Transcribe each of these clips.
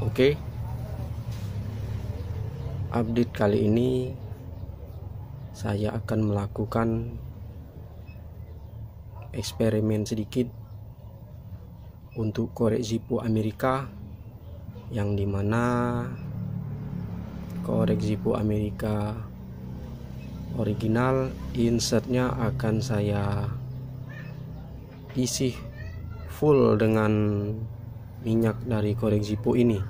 Oke, update kali ini saya akan melakukan eksperimen sedikit untuk korek Zippo Amerika, yang dimana korek Zippo Amerika original insertnya akan saya isi full dengan minyak dari korek Zippo ini.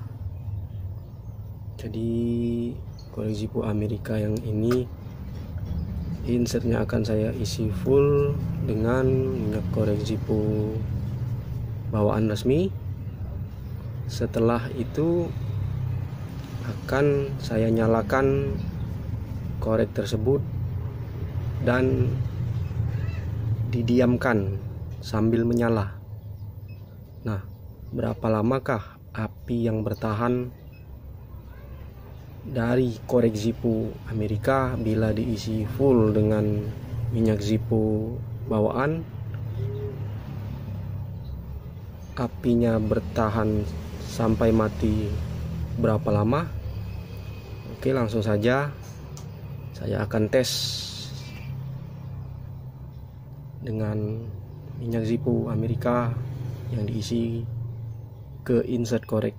Jadi korek Zippo Amerika yang ini insertnya akan saya isi full dengan minyak korek Zippo bawaan resmi. Setelah itu akan saya nyalakan korek tersebut dan didiamkan sambil menyala. Nah, berapa lamakah api yang bertahan dari korek Zippo Amerika bila diisi full dengan minyak Zippo bawaan? Apinya bertahan sampai mati berapa lama? Oke, langsung saja saya akan tes dengan minyak Zippo Amerika yang diisi ke insert korek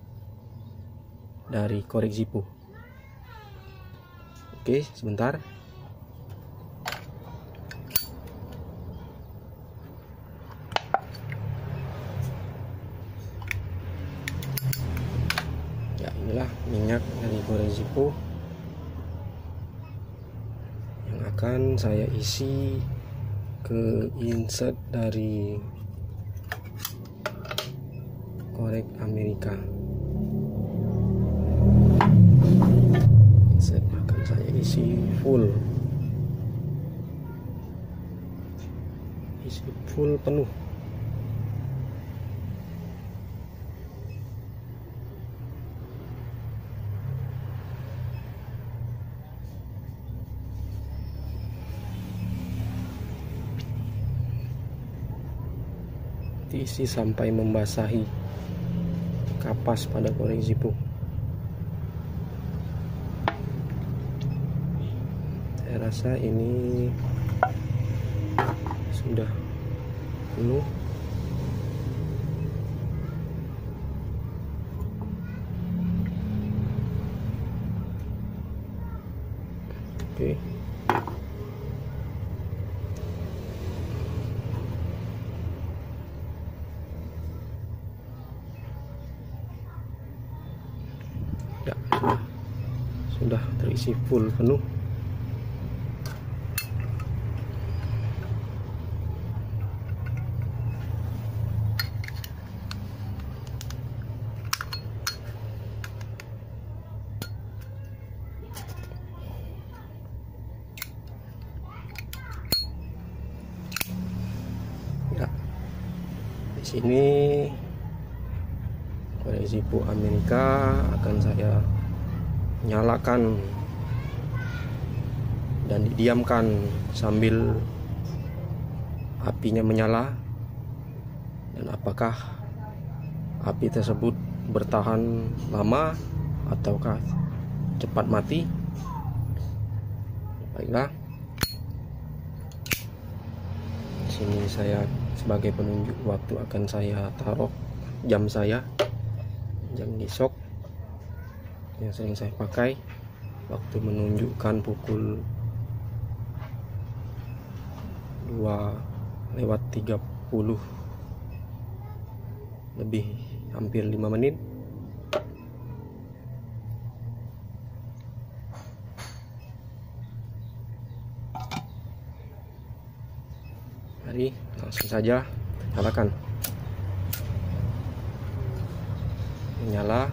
dari korek Zippo. Oke, sebentar. Ya, inilah minyak dari korek Zippo yang akan saya isi ke insert dari korek Amerika. Insert akan saya isi full penuh. Diisi sampai membasahi kapas pada korek Zippo. Saya rasa ini sudah penuh. Oke. Ya, sudah terisi full penuh. Ya, di sini korek Zippo Amerika akan saya nyalakan dan didiamkan sambil apinya menyala, dan apakah api tersebut bertahan lama ataukah cepat mati. Baiklah, di sini saya sebagai penunjuk waktu akan saya taruh jam saya, jam G-Shock yang sering saya pakai waktu menunjukkan pukul 2:30 lebih hampir 5 menit. Mari langsung saja nyalakan. Menyala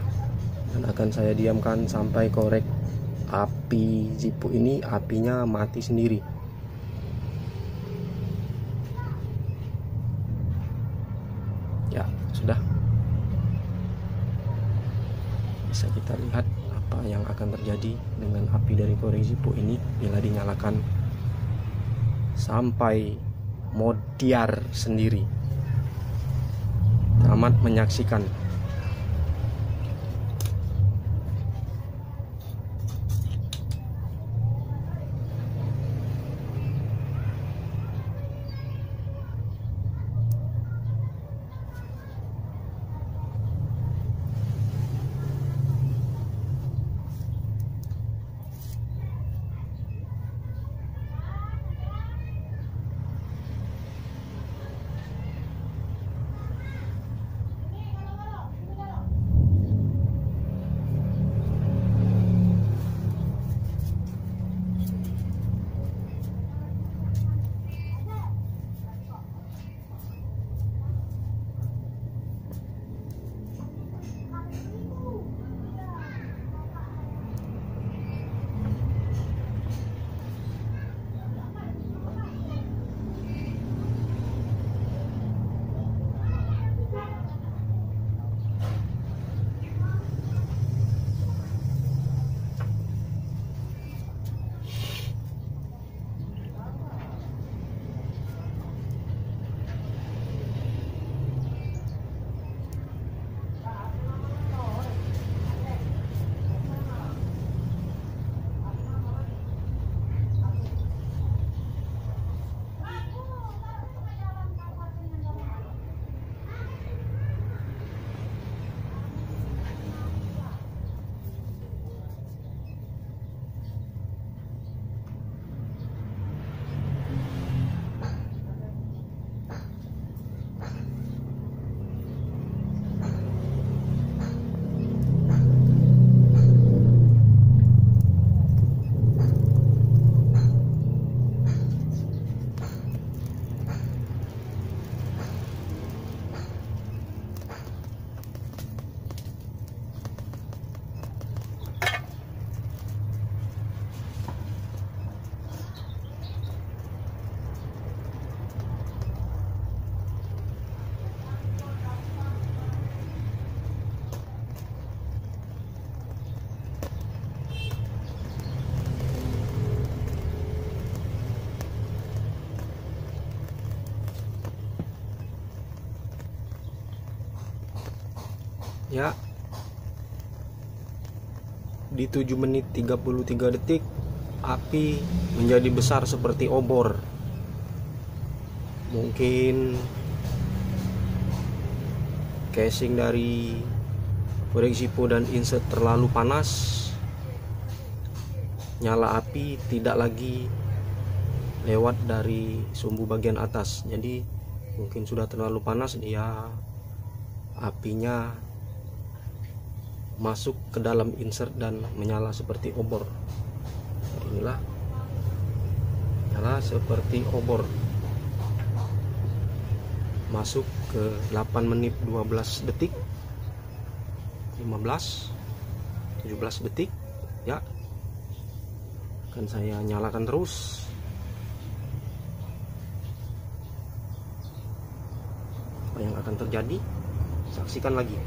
dan akan saya diamkan sampai korek api Zippo ini apinya mati sendiri. Ya, sudah. Bisa kita lihat apa yang akan terjadi dengan api dari korek Zippo ini bila dinyalakan sampai modiar sendiri. Tamat menyaksikan. Ya, di 7 menit 33 detik api menjadi besar seperti obor. Mungkin casing dari Rexipo dan insert terlalu panas, nyala api tidak lagi lewat dari sumbu bagian atas. Jadi mungkin sudah terlalu panas, dia apinya masuk ke dalam insert dan menyala seperti obor. Inilah nyala seperti obor, masuk ke 8 menit 12 detik 15 17 detik. Ya, akan saya nyalakan terus. Apa yang akan terjadi, saksikan lagi.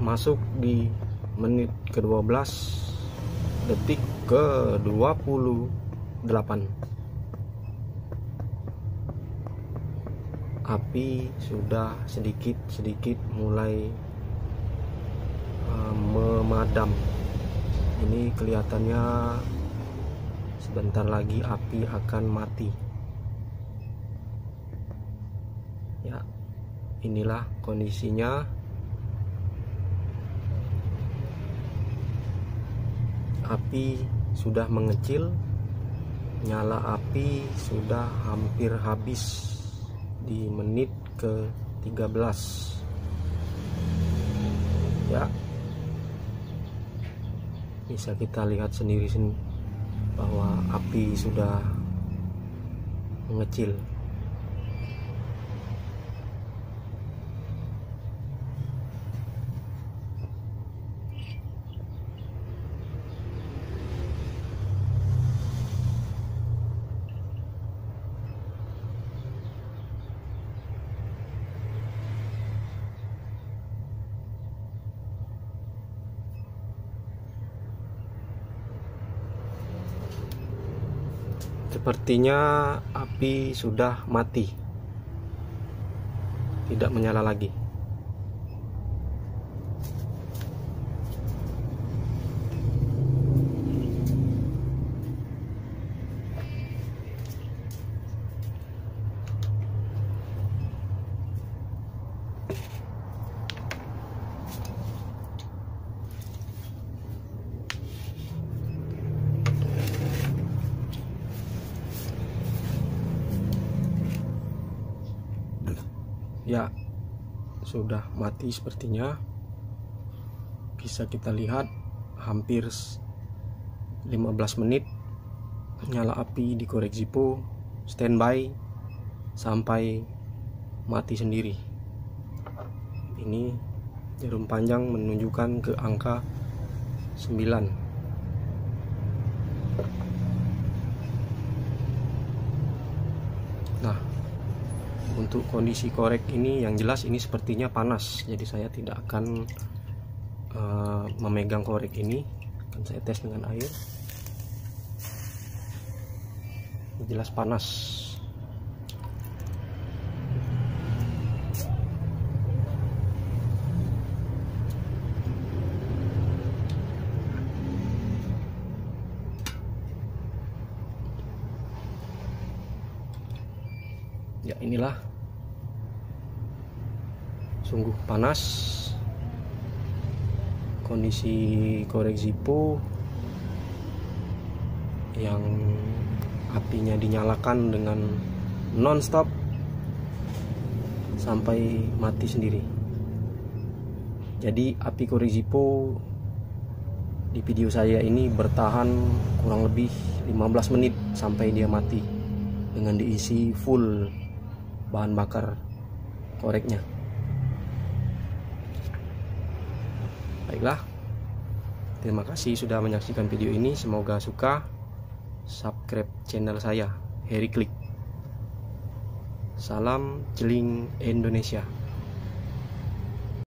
masuk di menit ke-12 detik ke-28. api sudah sedikit mulai memadam. Ini kelihatannya sebentar lagi api akan mati. Ya, inilah kondisinya. Api sudah mengecil, nyala api sudah hampir habis di menit ke 13. Ya, bisa kita lihat sendiri bahwa api sudah mengecil. Sepertinya api sudah mati, tidak menyala lagi. Ya, sudah mati sepertinya. Bisa kita lihat hampir 15 menit nyala api di korek Zippo, standby sampai mati sendiri. Ini jarum panjang menunjukkan ke angka 9. Nah, untuk kondisi korek ini yang jelas ini sepertinya panas, jadi saya tidak akan memegang korek ini. Akan saya tes dengan air. Jelas panas. Ya, inilah sungguh panas kondisi korek Zippo yang apinya dinyalakan dengan non-stop sampai mati sendiri. Jadi api korek Zippo di video saya ini bertahan kurang lebih 15 menit sampai dia mati dengan diisi full bahan bakar koreknya. Baiklah, terima kasih sudah menyaksikan video ini. Semoga suka. Subscribe channel saya, Harry Click. Salam Celing Indonesia.